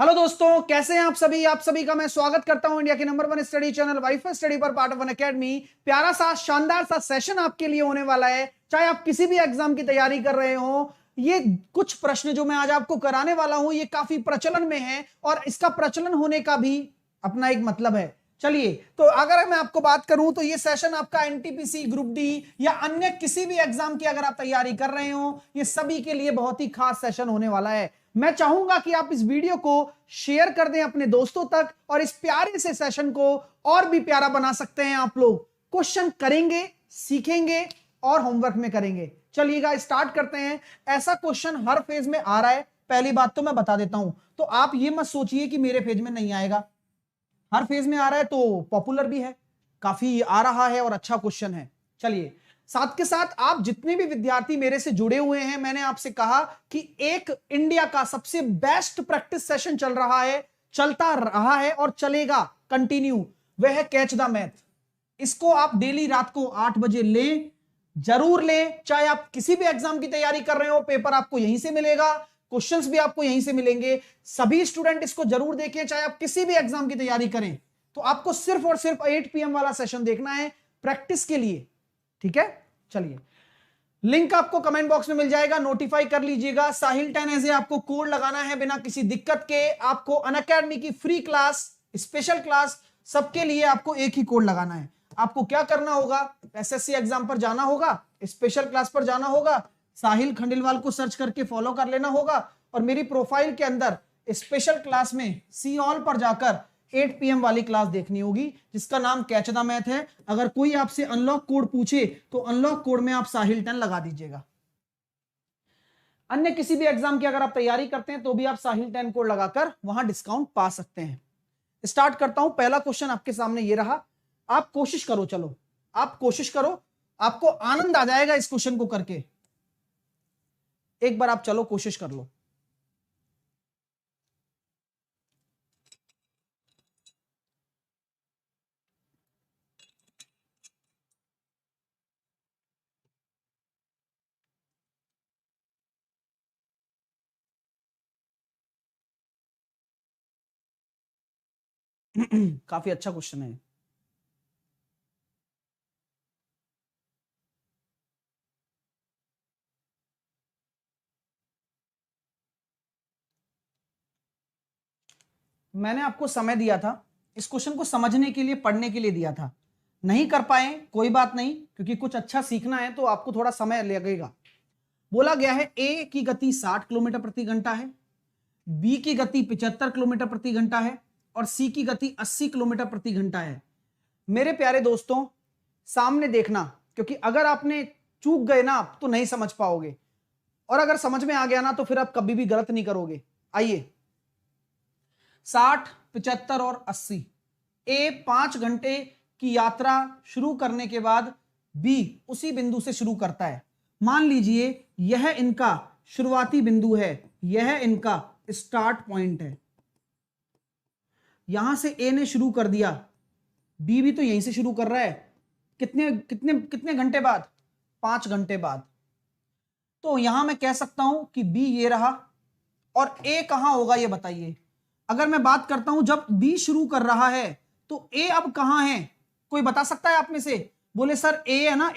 Hello दोस्तों, कैसे हैं आप सभी का मैं स्वागत करता हूं इंडिया के number 1 study channel wifi study पर पार्ट ऑफ वन एकेडमी। प्यारा सा शानदार सा सेशन आपके लिए होने वाला है। चाहे आप किसी भी एग्जाम की तैयारी कर रहे हो, ये कुछ प्रश्न जो मैं आज आपको कराने वाला हूं ये काफी प्रचलन में है और इसका प्रचलन होने का भी अपना एक मतलब है। चलिए, तो अगर मैं आपको बात करूं तो ये सेशन आपका एनटीपीसी, ग्रुप डी या अन्य किसी भी एग्जाम की अगर आप तैयारी कर रहे हो, ये सभी के लिए बहुत ही खास सेशन होने वाला है। मैं चाहूंगा कि आप इस वीडियो को शेयर कर दें अपने दोस्तों तक और इस प्यारे से सेशन को और भी प्यारा बना सकते हैं आप लोग। क्वेश्चन करेंगे, सीखेंगे और होमवर्क में करेंगे। चलिएगा स्टार्ट करते हैं। ऐसा क्वेश्चन हर फेज में आ रहा है, पहली बात तो मैं बता देता हूं, तो आप ये मत सोचिए कि मेरे फेज में नहीं आएगा। हर फेज में आ रहा है तो पॉपुलर भी है, काफी आ रहा है और अच्छा क्वेश्चन है। चलिए, साथ के साथ आप जितने भी विद्यार्थी मेरे से जुड़े हुए हैं, मैंने आपसे कहा कि एक इंडिया का सबसे बेस्ट प्रैक्टिस सेशन चल रहा है, चलता रहा है और चलेगा कंटिन्यू। वह है कैच द मैथ। इसको आप डेली रात को 8 बजे लें, जरूर लें। चाहे आप किसी भी एग्जाम की तैयारी कर रहे हो, पेपर आपको यहीं से मिलेगा, क्वेश्चंस भी आपको यहीं से मिलेंगे। सभी स्टूडेंट इसको जरूर देखें। चाहे आप किसी भी एग्जाम की तैयारी करें तो आपको सिर्फ और सिर्फ 8 PM वाला सेशन देखना है प्रैक्टिस के लिए, ठीक है। चलिए, लिंक आपको कमेंट बॉक्स में मिल जाएगा, नोटिफाई कर लीजिएगा। साहिल 10 ऐसे आपको कोड लगाना है बिना किसी दिक्कत के। आपको अनअकैडमी की फ्री क्लास, स्पेशल क्लास, सबके लिए आपको एक ही कोड लगाना है। आपको क्या करना होगा, एसएससी एग्जाम पर जाना होगा, स्पेशल क्लास पर जाना होगा, साहिल खंडेलवाल को सर्च करके फॉलो कर लेना होगा और मेरी प्रोफाइल के अंदर स्पेशल क्लास में सी ऑल पर जाकर 8 PM वाली क्लास देखनी होगी जिसका नाम कैच द मैथ है। अगर कोई आपसे अनलॉक कोड पूछे तो अनलॉक कोड में आप साहिल 10 लगा दीजिएगा। अन्य किसी भी एग्जाम की अगर आप तैयारी करते हैं तो भी आप साहिल 10 कोड लगाकर वहां डिस्काउंट पा सकते हैं। स्टार्ट करता हूं। पहला क्वेश्चन आपके सामने ये रहा। आप कोशिश करो, चलो आप कोशिश करो, आपको आनंद आ जाएगा इस क्वेश्चन को करके। एक बार आप चलो कोशिश कर लो। काफी अच्छा क्वेश्चन है। मैंने आपको समय दिया था, इस क्वेश्चन को समझने के लिए, पढ़ने के लिए दिया था। नहीं कर पाए कोई बात नहीं, क्योंकि कुछ अच्छा सीखना है तो आपको थोड़ा समय लगेगा। बोला गया है ए की गति 60 किलोमीटर प्रति घंटा है, बी की गति 75 किलोमीटर प्रति घंटा है और सी की गति 80 किलोमीटर प्रति घंटा है। मेरे प्यारे दोस्तों, सामने देखना, क्योंकि अगर आपने चूक गए ना तो नहीं समझ पाओगे, और अगर समझ में आ गया ना तो फिर आप कभी भी गलत नहीं करोगे। आइए, 60, 75 और 80। ए 5 घंटे की यात्रा शुरू करने के बाद बी उसी बिंदु से शुरू करता है। मान लीजिए यह इनका शुरुआती बिंदु है, यह इनका स्टार्ट पॉइंट है। यहां से ए ने शुरू कर दिया, बी भी तो यहीं से शुरू कर रहा है। कितने कितने कितने घंटे बाद? 5 घंटे बाद। तो यहां मैं कह सकता हूं कि बी ये रहा और ए कहां होगा ये बताइए। अगर मैं बात करता हूं जब बी शुरू कर रहा है तो ए अब कहां है? कोई बता सकता है आप में से? बोले सर ए है ना,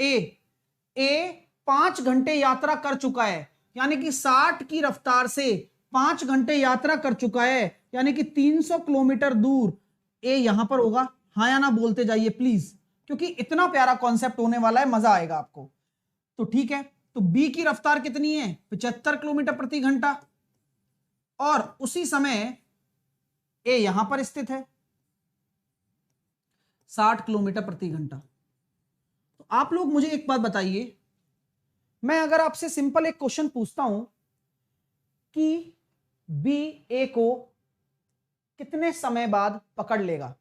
ए 5 घंटे यात्रा कर चुका है, यानी कि 60 की रफ्तार से 5 घंटे यात्रा कर चुका है, यानी कि 300 किलोमीटर दूर ए यहां पर होगा। हाँ या ना बोलते जाइए प्लीज, क्योंकि इतना प्यारा कॉन्सेप्ट होने वाला है, मजा आएगा आपको। तो ठीक है, तो बी की रफ्तार कितनी है? 75 किलोमीटर प्रति घंटा, और उसी समय ए यहां पर स्थित है 60 किलोमीटर प्रति घंटा। तो आप लोग मुझे एक बात बताइए, मैं अगर आपसे सिंपल एक क्वेश्चन पूछता हूं कि बी ए को कितने समय बाद पकड़ लेगा,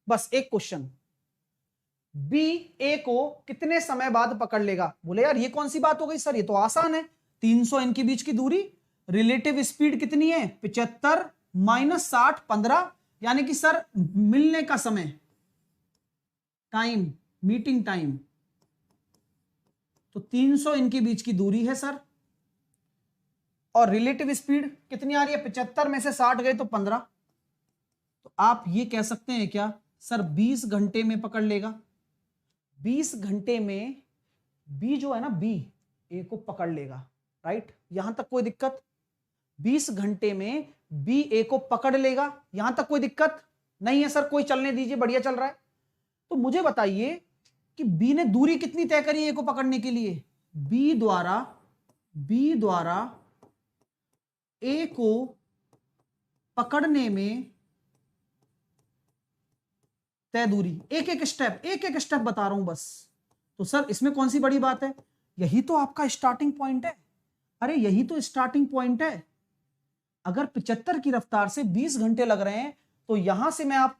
बस एक क्वेश्चन, बी ए को कितने समय बाद पकड़ लेगा? बोले यार ये कौन सी बात हो गई सर, ये तो आसान है, 300 इनके बीच की दूरी, रिलेटिव स्पीड कितनी है? 75 माइनस 60 15, यानी कि सर मिलने का समय, टाइम, मीटिंग टाइम, तो 300 इनके बीच की दूरी है सर, और रिलेटिव स्पीड कितनी आ रही है, 75 में से 60 गए तो 15। तो आप ये कह सकते हैं क्या सर 20 घंटे में पकड़ लेगा। 20 घंटे में बी जो है ना, बी ए को पकड़ लेगा, राइट। यहां तक कोई दिक्कत? 20 घंटे में बी ए को पकड़ लेगा, यहां तक कोई दिक्कत नहीं है सर? कोई चलने दीजिए, बढ़िया चल रहा है। तो मुझे बताइए कि बी ने दूरी कितनी तय करी है ए को पकड़ने के लिए। बी द्वारा ए को पकड़ने में तय दूरी, एक एक स्टेप बता रहा हूं बस। तो सर इसमें कौन सी बड़ी बात है, यही तो आपका स्टार्टिंग पॉइंट है। अरे यही तो स्टार्टिंग पॉइंट है। अगर 75 की रफ्तार से 20 घंटे लग रहे हैं तो यहां से मैं आप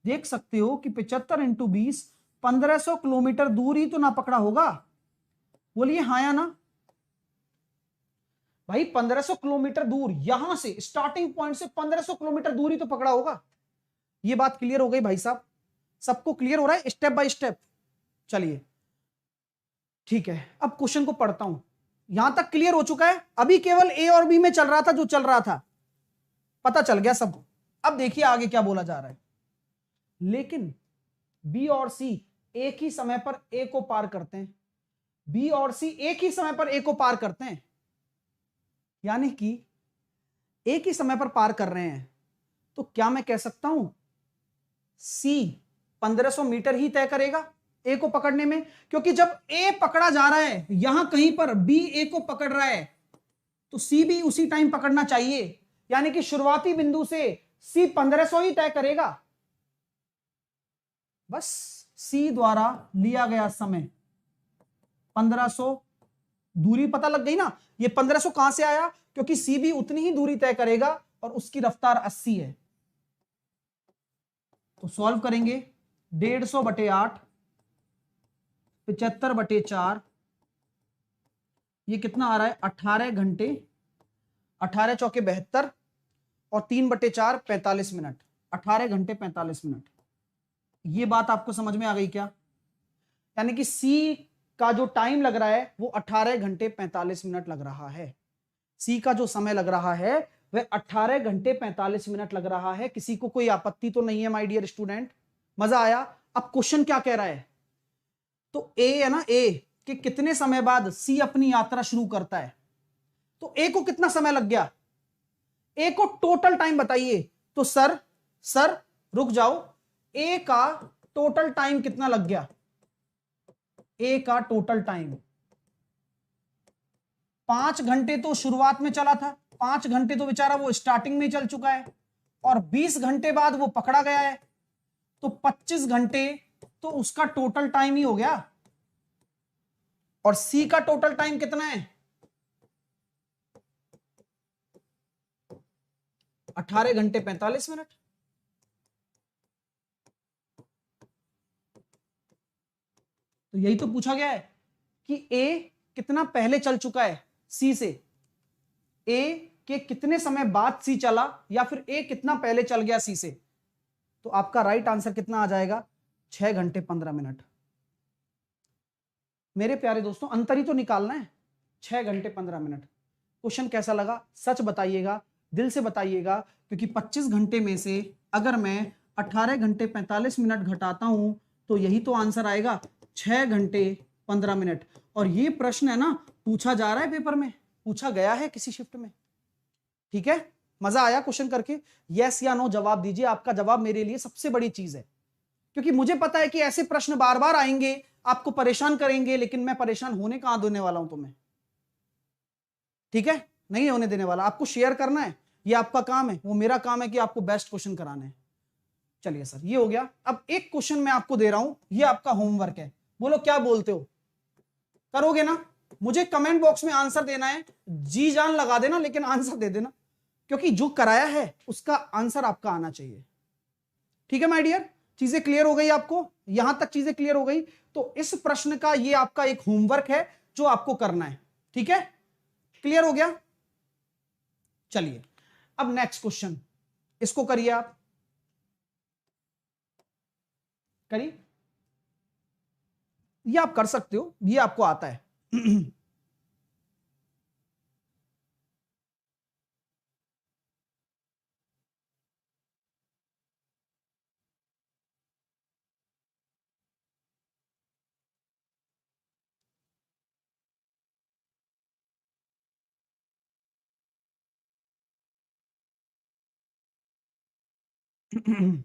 देख सकते हो कि 75 इंटू 20 1500 किलोमीटर दूर ही तो ना पकड़ा होगा। बोलिए हाँ या ना भाई। 1500 किलोमीटर दूर, यहां से स्टार्टिंग पॉइंट से 1500 किलोमीटर दूर ही तो पकड़ा होगा। ये बात क्लियर हो गई भाई साहब? सबको क्लियर हो रहा है स्टेप बाय स्टेप? चलिए ठीक है, अब क्वेश्चन को पढ़ता हूं। यहां तक क्लियर हो चुका है? अभी केवल ए और बी में चल रहा था जो चल रहा था, पता चल गया सब। अब देखिए आगे क्या बोला जा रहा है। लेकिन बी और सी एक ही समय पर ए को पार करते हैं। बी और सी एक ही समय पर ए को पार करते हैं, यानी कि एक ही समय पर पार कर रहे हैं। तो क्या मैं कह सकता हूं सी 1500 मीटर ही तय करेगा ए को पकड़ने में? क्योंकि जब ए पकड़ा जा रहा है, यहां कहीं पर बी ए को पकड़ रहा है, तो सी भी उसी टाइम पकड़ना चाहिए, यानी कि शुरुआती बिंदु से सी 1500 ही तय करेगा। बस सी द्वारा लिया गया समय 1500, दूरी पता लग गई ना। ये 1500 कहां से आया, क्योंकि सी भी उतनी ही दूरी तय करेगा और उसकी रफ्तार 80 है। तो सॉल्व करेंगे, 150/8, 75/4, ये कितना आ रहा है 18 घंटे, 18 चौके 72 और 3/4 45 मिनट, 18 घंटे 45 मिनट। ये बात आपको समझ में आ गई क्या? यानी कि सी का जो टाइम लग रहा है वो 18 घंटे 45 मिनट लग रहा है। सी का जो समय लग रहा है वह 18 घंटे 45 मिनट लग रहा है। किसी को कोई आपत्ति तो नहीं है माय डियर स्टूडेंट? मजा आया? अब क्वेश्चन क्या कह रहा है, तो ए है ना, ए कि कितने समय बाद सी अपनी यात्रा शुरू करता है। तो ए को कितना समय लग गया, ए को टोटल टाइम बताइए। तो सर रुक जाओ, ए का टोटल टाइम कितना लग गया? ए का टोटल टाइम 5 घंटे तो शुरुआत में चला था, 5 घंटे तो बेचारा वो स्टार्टिंग में चल चुका है, और 20 घंटे बाद वो पकड़ा गया है, तो 25 घंटे तो उसका टोटल टाइम ही हो गया। और सी का टोटल टाइम कितना है? 18 घंटे 45 मिनट। तो यही तो पूछा गया है कि ए कितना पहले चल चुका है सी से, ए के कितने समय बाद सी चला, या फिर ए कितना पहले चल गया सी से। तो आपका राइट आंसर कितना आ जाएगा? 6 घंटे 15 मिनट। मेरे प्यारे दोस्तों अंतर ही तो निकालना है, 6 घंटे 15 मिनट। क्वेश्चन कैसा लगा सच बताइएगा, दिल से बताइएगा, क्योंकि 25 घंटे में से अगर मैं 18 घंटे 45 मिनट घटाता हूं तो यही तो आंसर आएगा, 6 घंटे 15 मिनट। और ये प्रश्न है ना, पूछा जा रहा है पेपर में, पूछा गया है किसी शिफ्ट में। ठीक है, मजा आया क्वेश्चन करके? यस या नो जवाब दीजिए। आपका जवाब मेरे लिए सबसे बड़ी चीज है, क्योंकि मुझे पता है कि ऐसे प्रश्न बार बार आएंगे, आपको परेशान करेंगे, लेकिन मैं परेशान होने कहां देने वाला हूं तुम्हें। ठीक है, नहीं होने देने वाला। आपको शेयर करना है, ये आपका काम है, वो मेरा काम है कि आपको बेस्ट क्वेश्चन कराने हैं। चलिए सर ये हो गया। अब एक क्वेश्चन मैं आपको दे रहा हूं, ये आपका होमवर्क है। बोलो क्या बोलते हो, करोगे ना? मुझे कमेंट बॉक्स में आंसर देना है, जी जान लगा देना, लेकिन आंसर दे देना, क्योंकि जो कराया है उसका आंसर आपका आना चाहिए। ठीक है माय डियर, चीजें क्लियर हो गई आपको? यहां तक चीजें क्लियर हो गई? तो इस प्रश्न का ये आपका एक होमवर्क है जो आपको करना है। ठीक है, क्लियर हो गया? चलिए अब नेक्स्ट क्वेश्चन, इसको करिए आप, करिए। ये आप कर सकते हो, ये आपको आता है। हाँ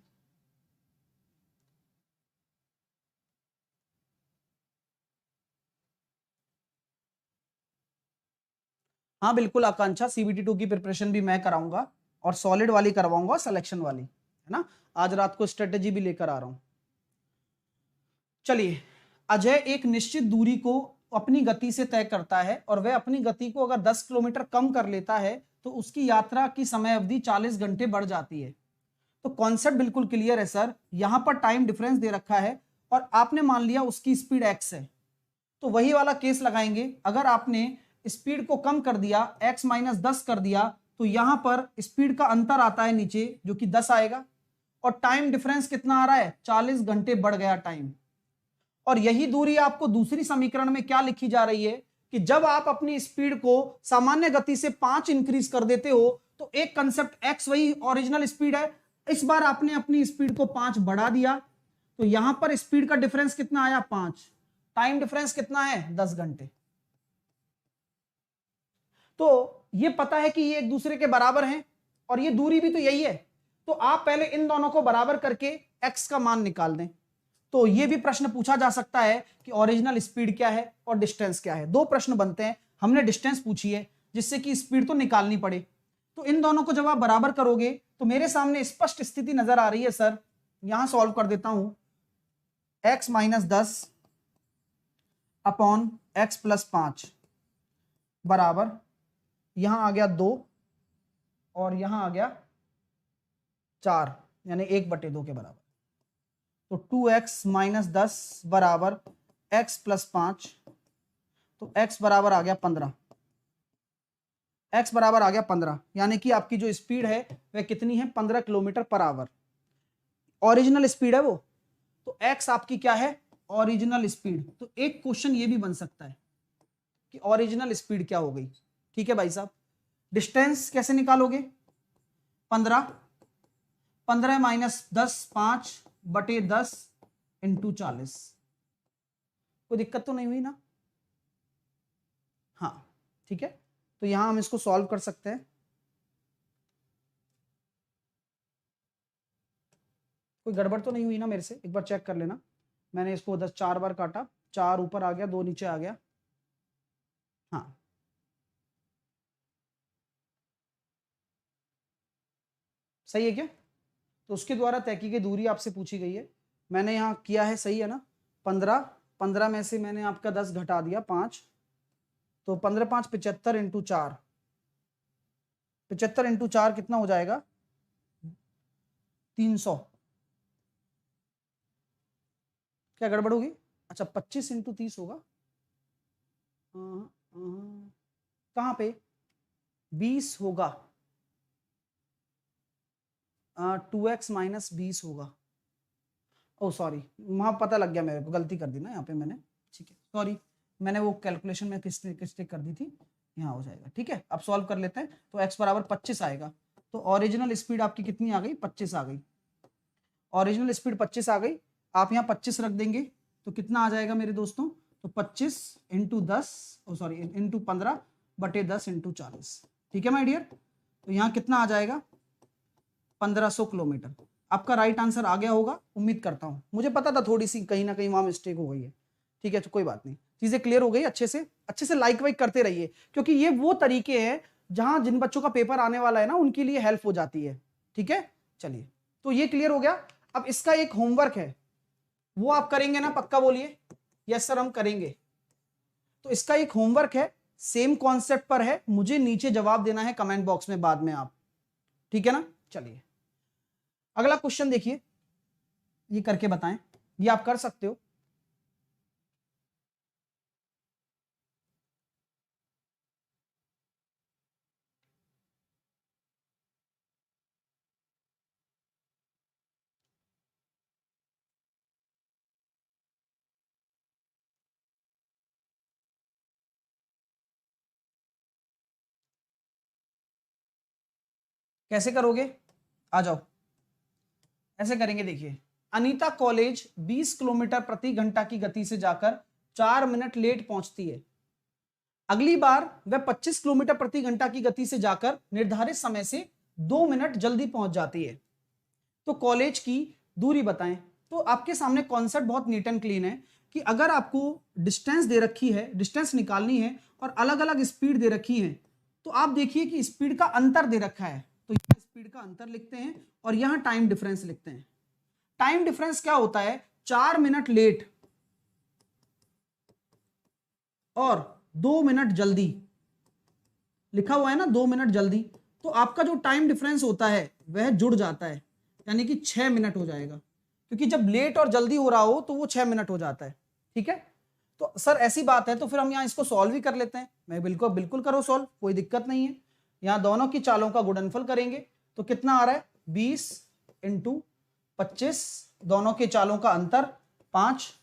बिल्कुल आकांक्षा, CBT2 की प्रिपरेशन भी मैं कराऊंगा और सॉलिड वाली करवाऊंगा, सिलेक्शन वाली, है ना। आज रात को स्ट्रेटेजी भी लेकर आ रहा हूं। चलिए, अजय एक निश्चित दूरी को अपनी गति से तय करता है और वह अपनी गति को अगर 10 किलोमीटर कम कर लेता है तो उसकी यात्रा की समय अवधि 40 घंटे बढ़ जाती है। तो कॉन्सेप्ट बिल्कुल क्लियर है सर। यहां पर टाइम डिफरेंस दे रखा है और आपने मान लिया उसकी स्पीड x है, तो वही वाला केस लगाएंगे। अगर आपने स्पीड को कम कर दिया, x माइनस 10 कर दिया, तो यहां पर स्पीड का अंतर आता है नीचे जो कि 10 आएगा और टाइम डिफरेंस कितना आ रहा है, 40 घंटे बढ़ गया टाइम। और यही दूरी आपको दूसरी समीकरण में क्या लिखी जा रही है कि जब आप अपनी स्पीड को सामान्य गति से 5 इंक्रीज कर देते हो तो एक कंसेप्ट x वही ओरिजिनल स्पीड है, इस बार आपने अपनी स्पीड को 5 बढ़ा दिया, तो यहां पर स्पीड का डिफरेंस कितना आया, 5। टाइम डिफरेंस कितना है, 10 घंटे। तो ये पता है कि ये एक दूसरे के बराबर हैं और ये दूरी भी तो यही है, तो आप पहले इन दोनों को बराबर करके x का मान निकाल दें। तो ये भी प्रश्न पूछा जा सकता है कि ओरिजिनल स्पीड क्या है और डिस्टेंस क्या है। दो प्रश्न बनते हैं, हमने डिस्टेंस पूछी है जिससे कि स्पीड तो निकालनी पड़े। तो इन दोनों को जब आप बराबर करोगे तो मेरे सामने स्पष्ट स्थिति नजर आ रही है सर। यहां सॉल्व कर देता हूं, x minus 10 upon x plus 5 बराबर, यहां आ गया 2 और यहां आ गया 4, यानी 1/2 के बराबर। तो 2x माइनस 10 बराबर x प्लस 5, तो x बराबर आ गया 15। x बराबर आ गया 15, यानी कि आपकी जो स्पीड है वह कितनी है, 15 kilometre per hour. Original speed है वो, तो x आपकी क्या है, ओरिजिनल स्पीड। तो एक क्वेश्चन ये भी बन सकता है कि ओरिजिनल स्पीड क्या हो गई। ठीक है भाई साहब, डिस्टेंस कैसे निकालोगे, 15 माइनस 10 5/10 इंटू 40। कोई दिक्कत तो नहीं हुई ना, हाँ ठीक है। तो यहां हम इसको सॉल्व कर सकते हैं, कोई गड़बड़ तो नहीं हुई ना मेरे से, एक बार चेक कर लेना। मैंने इसको 10 4 बार काटा, 4 ऊपर आ गया, 2 नीचे आ गया, हाँ सही है क्या। तो उसके द्वारा तय की गई दूरी आपसे पूछी गई है, मैंने यहाँ किया है, सही है ना। 15 में से मैंने आपका 10 घटा दिया 5, तो 15 5 75 इंटू 4, 75 इंटू 4 कितना हो जाएगा, 300। क्या गड़बड़ होगी, अच्छा 25 इंटू 30 होगा, कहाँ पे 20 होगा, 2x माइनस 20 होगा। ओ सॉरी, वहां पता लग गया मेरे को, गलती कर दी ना यहाँ पे मैंने, ठीक है सॉरी, मैंने वो कैलकुलेशन में किस्टेक कर दी थी, यहाँ हो जाएगा। ठीक है, अब सॉल्व कर लेते हैं। तो x बराबर 25 आएगा, तो ओरिजिनल स्पीड आपकी कितनी आ गई, 25 आ गई। ओरिजिनल स्पीड 25 आ गई, आप यहाँ 25 रख देंगे तो कितना आ जाएगा मेरे दोस्तों, तो 25 इंटू 10, सॉरी इंटू 15/10 इंटू 40। ठीक है माय डियर, तो यहाँ कितना आ जाएगा, 1500 किलोमीटर। आपका राइट आंसर आ गया होगा, उम्मीद करता हूं। मुझे पता था थोड़ी सी कहीं ना कहीं वहां मिस्टेक हो गई है। ठीक है, तो कोई बात नहीं, चीजें क्लियर हो गई। अच्छे से लाइक वाइक करते रहिए, क्योंकि ये वो तरीके हैं जहां जिन बच्चों का पेपर आने वाला है ना, उनके लिए हेल्प हो जाती है। ठीक है, चलिए, तो ये क्लियर हो गया। अब इसका एक होमवर्क है, वो आप करेंगे ना, पक्का बोलिए, यस सर हम करेंगे। तो इसका एक होमवर्क है, सेम कॉन्सेप्ट पर है, मुझे नीचे जवाब देना है कमेंट बॉक्स में बाद में आप। ठीक है ना, चलिए अगला क्वेश्चन देखिए, ये करके बताएं, ये आप कर सकते हो। कैसे करोगे, आ जाओ, ऐसे करेंगे। देखिए, अनीता कॉलेज 20 किलोमीटर प्रति घंटा की गति से जाकर 4 मिनट लेट पहुंचती है। अगली बार वह 25 किलोमीटर प्रति घंटा की गति से जाकर निर्धारित समय से 2 मिनट जल्दी पहुंच जाती है। तो कॉलेज की दूरी बताएं। तो आपके सामने कॉन्सेप्ट बहुत नीट एंड क्लीन है कि अगर आपको डिस्टेंस दे रखी है, डिस्टेंस निकालनी है और अलग अलग स्पीड दे रखी है, तो आप देखिए कि स्पीड का अंतर दे रखा है, तो यहाँ स्पीड का अंतर लिखते हैं और यहाँ टाइम डिफरेंस लिखते हैं। टाइम डिफरेंस क्या होता है? 4 मिनट लेट और 2 मिनट जल्दी लिखा हुआ है ना, 2 मिनट जल्दी, तो आपका जो टाइम डिफरेंस होता है वह जुड़ जाता है, यानी कि 6 मिनट हो जाएगा, क्योंकि जब लेट और जल्दी हो रहा हो तो वो 6 मिनट हो जाता है। ठीक है, तो सर ऐसी बात है तो फिर हम यहाँ इसको सॉल्व ही कर लेते हैं। मैं बिल्कुल बिल्कुल करो सॉल्व, कोई दिक्कत नहीं है। यहाँ दोनों की चालों का गुणनफल करेंगे तो कितना आ रहा है? 20 × 25, दोनों के चालों का अंतर 5,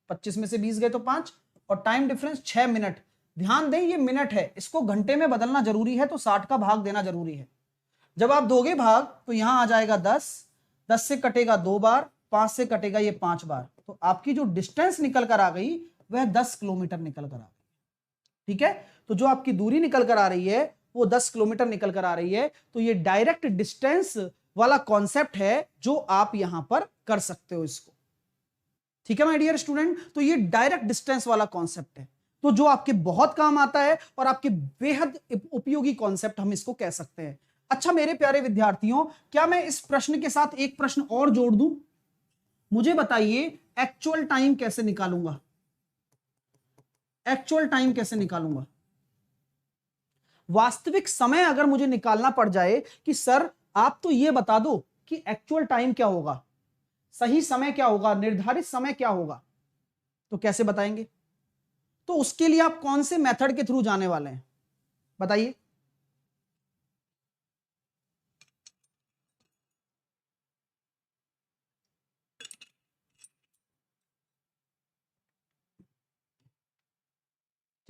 25 में से 20 गए तो 5, और टाइम डिफरेंस 6 मिनट। ध्यान दें ये मिनट है, इसको घंटे में बदलना जरूरी है, तो 60 का भाग देना जरूरी है। जब आप दोगे भाग तो यहां आ जाएगा 10, 10 से कटेगा 2 बार, 5 से कटेगा ये 5 बार, तो आपकी जो डिस्टेंस निकल कर आ गई वह 10 किलोमीटर निकल कर आ गई। ठीक है, तो जो आपकी दूरी निकल कर आ रही है वो 10 किलोमीटर निकल कर आ रही है। तो ये डायरेक्ट डिस्टेंस वाला कॉन्सेप्ट है जो आप यहां पर कर सकते हो इसको। ठीक है माय डियर स्टूडेंट, तो ये डायरेक्ट डिस्टेंस वाला कॉन्सेप्ट है, तो जो आपके बहुत काम आता है और आपके बेहद उपयोगी कॉन्सेप्ट हम इसको कह सकते हैं। अच्छा मेरे प्यारे विद्यार्थियों, क्या मैं इस प्रश्न के साथ एक प्रश्न और जोड़ दूं? मुझे बताइए एक्चुअल टाइम कैसे निकालूंगा? एक्चुअल टाइम कैसे निकालूंगा? वास्तविक समय अगर मुझे निकालना पड़ जाए कि सर आप तो ये बता दो कि एक्चुअल टाइम क्या होगा, सही समय क्या होगा, निर्धारित समय क्या होगा, तो कैसे बताएंगे? तो उसके लिए आप कौन से मेथड के थ्रू जाने वाले हैं बताइए?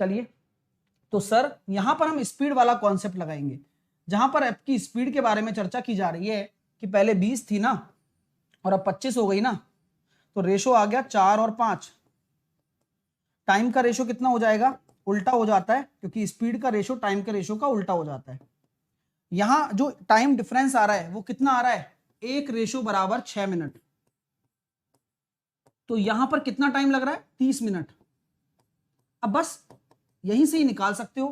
चलिए, तो सर यहां पर हम स्पीड वाला कॉन्सेप्ट लगाएंगे, जहां पर आपकी स्पीड के बारे में चर्चा की जा रही है कि पहले 20 थी ना और अब 25 हो गई ना, तो रेशो आ गया 4 और 5। टाइम का रेशो कितना हो जाएगा? उल्टा हो जाता है, क्योंकि स्पीड का रेशो टाइम के रेशो का उल्टा हो जाता है। यहां जो टाइम डिफरेंस आ रहा है वो कितना आ रहा है? 1 रेशो बराबर 6 मिनट। तो यहां पर कितना टाइम लग रहा है? 30 मिनट। अब बस यहीं से ही निकाल सकते हो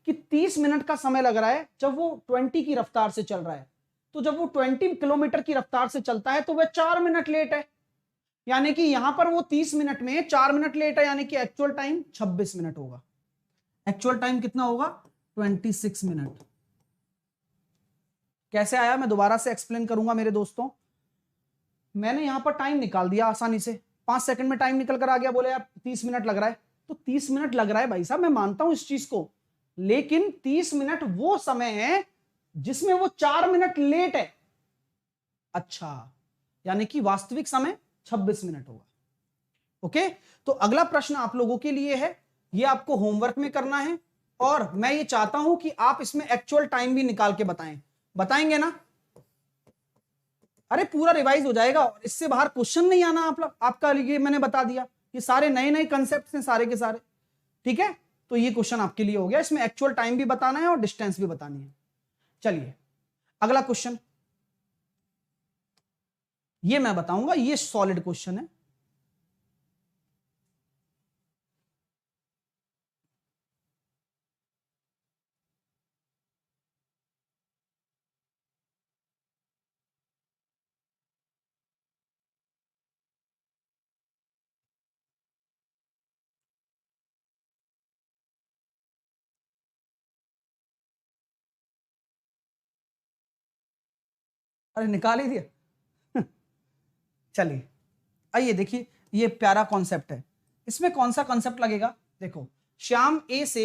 कि 30 मिनट का समय लग रहा है जब वो 20 की रफ्तार से चल रहा है, तो जब वो 20 किलोमीटर की रफ्तार से चलता है तो वह 4 मिनट लेट है, यानी कि यहां पर वो 30 मिनट में 4 मिनट लेट है, यानी कि एक्चुअल टाइम 26 मिनट होगा। एक्चुअल टाइम कितना होगा? 26 मिनट। कैसे आया मैं दोबारा से एक्सप्लेन करूंगा मेरे दोस्तों। मैंने यहां पर टाइम निकाल दिया आसानी से, 5 सेकंड में टाइम निकल कर आ गया, बोले यार 30 मिनट लग रहा है, तो 30 मिनट लग रहा है भाई साहब, मैं मानता हूं इस चीज को, लेकिन 30 मिनट वो समय है जिसमें वो 4 मिनट लेट है। अच्छा, यानी कि वास्तविक समय 26 मिनट होगा। ओके, तो अगला प्रश्न आप लोगों के लिए है, ये आपको होमवर्क में करना है और मैं ये चाहता हूं कि आप इसमें एक्चुअल टाइम भी निकाल के बताएं। बताएंगे ना? अरे पूरा रिवाइज हो जाएगा और इससे बाहर क्वेश्चन नहीं आना आप लोग, आपका ये मैंने बता दिया, ये सारे नए नए कंसेप्ट हैं सारे के सारे। ठीक है, तो ये क्वेश्चन आपके लिए हो गया, इसमें एक्चुअल टाइम भी बताना है और डिस्टेंस भी बतानी है। चलिए अगला क्वेश्चन, ये मैं बताऊंगा, ये सॉलिड क्वेश्चन है। अरे निकाल ही दिया। चलिए आइए देखिए, ये प्यारा कॉन्सेप्ट है, इसमें कौन सा कॉन्सेप्ट लगेगा? देखो, श्याम ए से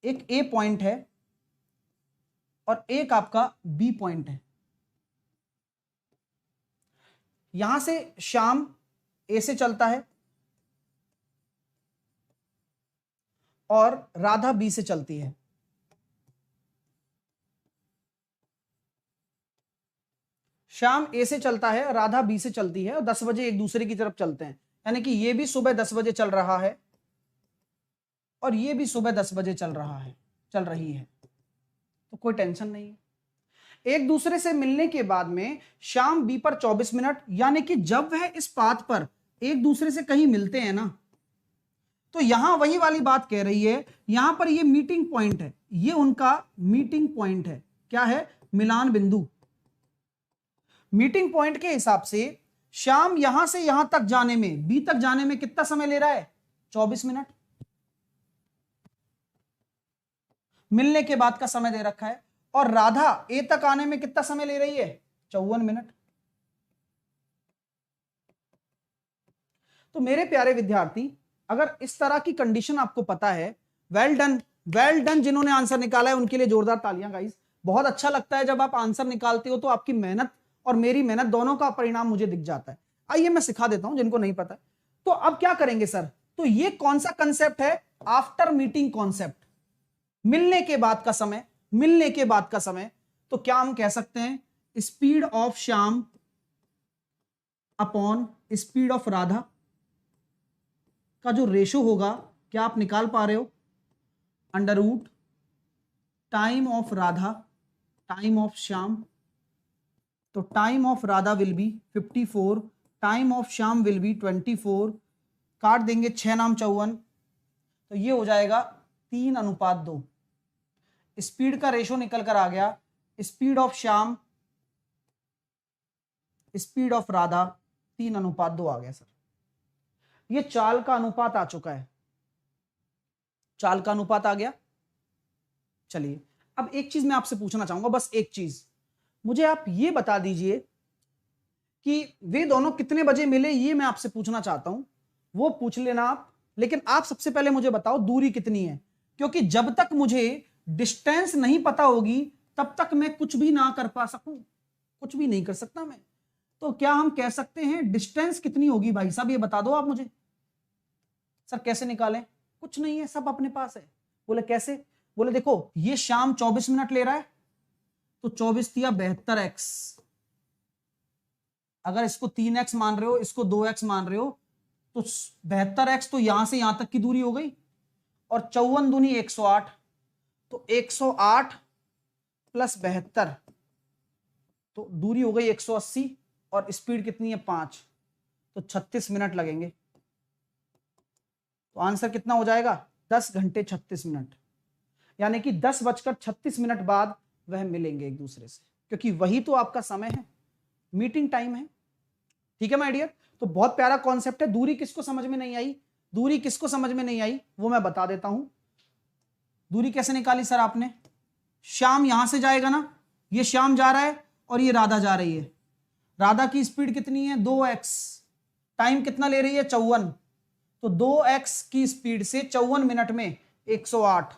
एक ए पॉइंट है और एक आपका बी पॉइंट है। यहां से श्याम ए से चलता है और राधा बी से चलती है। श्याम ए से चलता है, राधा बी से चलती है और 10 बजे एक दूसरे की तरफ चलते हैं, यानी कि ये भी सुबह 10 बजे चल रहा है और ये भी सुबह 10 बजे चल रही है, तो कोई टेंशन नहीं है। एक दूसरे से मिलने के बाद में श्याम बी पर 24 मिनट, यानी कि जब वह इस पाथ पर एक दूसरे से कहीं मिलते हैं ना, तो यहां वही वाली बात कह रही है, यहां पर ये मीटिंग पॉइंट है, ये उनका मीटिंग पॉइंट है। क्या है? मिलान बिंदु। मीटिंग पॉइंट के हिसाब से श्याम यहां से यहां तक जाने में, बी तक जाने में कितना समय ले रहा है? 24 मिनट। मिलने के बाद का समय दे रखा है। और राधा ए तक आने में कितना समय ले रही है? 54 मिनट। तो मेरे प्यारे विद्यार्थी, अगर इस तरह की कंडीशन आपको पता है, वेल डन, वेल डन। जिन्होंने आंसर निकाला है उनके लिए जोरदार तालियां गाइस। बहुत अच्छा लगता है जब आप आंसर निकालते हो तो आपकी मेहनत और मेरी मेहनत दोनों का परिणाम मुझे दिख जाता है। आइए मैं सिखा देता हूं जिनको नहीं पता है। तो अब क्या करेंगे सर? तो ये कौन सा कंसेप्ट है? After meeting concept. मिलने के बाद का समय, मिलने के बाद का समय। तो क्या हम कह सकते हैं? Speed of Shyam upon speed of Radha का जो रेशो होगा, क्या आप निकाल पा रहे हो? Under root time of Radha, time of Shyam. तो time of Radha will be 54, time of Shyam will be 24। काट देंगे 6 नाम 54, तो ये हो जाएगा 3:2। स्पीड का रेशो निकल कर आ गया, speed of Shyam speed of Radha 3:2 आ गया सर। ये चाल का अनुपात आ चुका है, चाल का अनुपात आ गया। चलिए अब एक चीज मैं आपसे पूछना चाहूंगा, बस एक चीज मुझे आप ये बता दीजिए कि वे दोनों कितने बजे मिले, ये मैं आपसे पूछना चाहता हूं। वो पूछ लेना आप, लेकिन आप सबसे पहले मुझे बताओ दूरी कितनी है, क्योंकि जब तक मुझे डिस्टेंस नहीं पता होगी तब तक मैं कुछ भी ना कर पा सकूं, कुछ भी नहीं कर सकता मैं। तो क्या हम कह सकते हैं डिस्टेंस कितनी होगी? भाई साहब ये बता दो आप मुझे। सर कैसे निकालें? कुछ नहीं है, सब अपने पास है। बोले कैसे? बोले देखो ये शाम 24 मिनट ले रहा है, तो 24 दिया 72x। अगर इसको 3x मान रहे हो, इसको 2x मान रहे हो, तो 72x तो यहां से यहां तक की दूरी हो गई, और 54 दूनी 108, तो 108 प्लस 72, तो दूरी हो गई 180, और स्पीड कितनी है? 5, तो 36 मिनट लगेंगे। तो आंसर कितना हो जाएगा? 10 घंटे 36 मिनट, यानी कि 10:36 बाद वह मिलेंगे एक दूसरे से, क्योंकि वही तो आपका समय है, मीटिंग टाइम है। ठीक है माय डियर? तो बहुत प्यारा कॉन्सेप्ट है। दूरी किसको समझ में नहीं आई? दूरी किसको समझ में नहीं आई वो मैं बता देता हूं। दूरी कैसे निकाली सर आपने? श्याम यहां से जाएगा ना, ये श्याम जा रहा है और ये राधा जा रही है। राधा की स्पीड कितनी है? 2x। टाइम कितना ले रही है? 54। तो 2x की स्पीड से 54 मिनट में 108,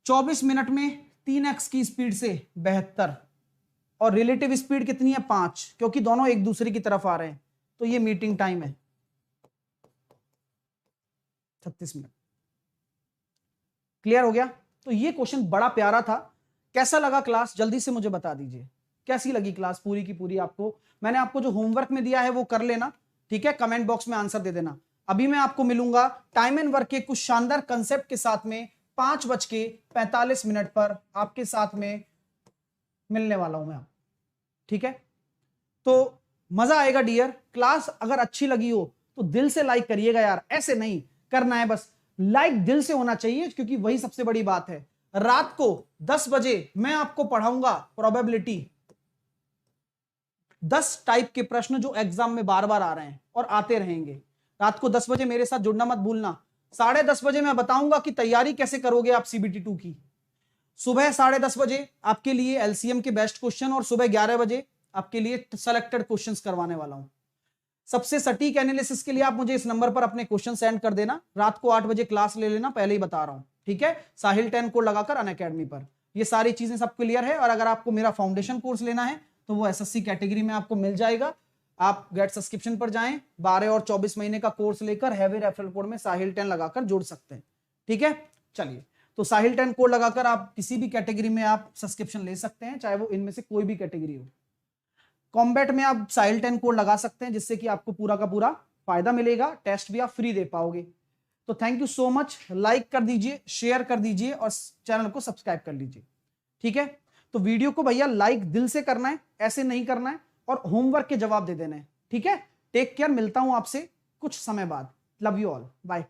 24 मिनट में 3x की स्पीड से 72, और रिलेटिव स्पीड कितनी है? 5, क्योंकि दोनों एक दूसरे की तरफ आ रहे हैं। तो ये मीटिंग टाइम है 36 मिनट। क्लियर हो गया? तो ये क्वेश्चन बड़ा प्यारा था। कैसा लगा क्लास? जल्दी से मुझे बता दीजिए कैसी लगी क्लास पूरी की पूरी आपको। मैंने आपको जो होमवर्क में दिया है वो कर लेना, ठीक है? कमेंट बॉक्स में आंसर दे देना। अभी मैं आपको मिलूंगा टाइम एंड वर्क के कुछ शानदार कंसेप्ट के साथ में 5:45 पर आपके साथ में मिलने वाला हूं मैं, ठीक है? तो मजा आएगा डियर। क्लास अगर अच्छी लगी हो तो दिल से लाइक करिएगा यार, ऐसे नहीं करना है, बस लाइक दिल से होना चाहिए, क्योंकि वही सबसे बड़ी बात है। रात को 10 बजे मैं आपको पढ़ाऊंगा प्रोबेबिलिटी, 10 टाइप के प्रश्न जो एग्जाम में बार बार आ रहे हैं और आते रहेंगे। रात को 10 बजे मेरे साथ जुड़ना मत भूलना। 10:30 बजे मैं बताऊंगा कि तैयारी कैसे करोगे आप CBT 2 की। सुबह 10:30 बजे आपके लिए LCM के बेस्ट क्वेश्चन, और सुबह 11 बजे आपके लिए सेलेक्टेड क्वेश्चंस करवाने वाला हूं। सबसे सटीक एनालिसिस के लिए आप मुझे इस नंबर पर अपने क्वेश्चन सेंड कर देना। रात को 8 बजे क्लास ले लेना, पहले ही बता रहा हूं, ठीक है? साहिल 10 कोड लगाकर अनअकैडमी पर। ये सारी चीजें सब क्लियर है। और अगर आपको मेरा फाउंडेशन कोर्स लेना है तो वो SSC कैटेगरी में आपको मिल जाएगा। आप गेट सब्सक्रिप्शन पर जाएं, 12 और 24 महीने का कोर्स लेकर हैवी रेफरल कोड में साहिल 10 लगाकर जुड़ सकते हैं, ठीक है? चलिए, तो साहिल 10 कोड लगाकर आप किसी भी कैटेगरी में आप सब्सक्रिप्शन ले सकते हैं, चाहे वो इनमें से कोई भी कैटेगरी हो। कॉम्बैट में आप साहिल 10 कोड लगा सकते हैं, जिससे कि आपको पूरा का पूरा फायदा मिलेगा, टेस्ट भी आप फ्री दे पाओगे। तो thank you so much. Like कर दीजिए, शेयर कर दीजिए और चैनल को सब्सक्राइब कर लीजिए, ठीक है? तो वीडियो को भैया लाइक दिल से करना है, ऐसे नहीं करना है, और होमवर्क के जवाब दे देना है। ठीक है, टेक केयर, मिलता हूं आपसे कुछ समय बाद। Love you all, bye.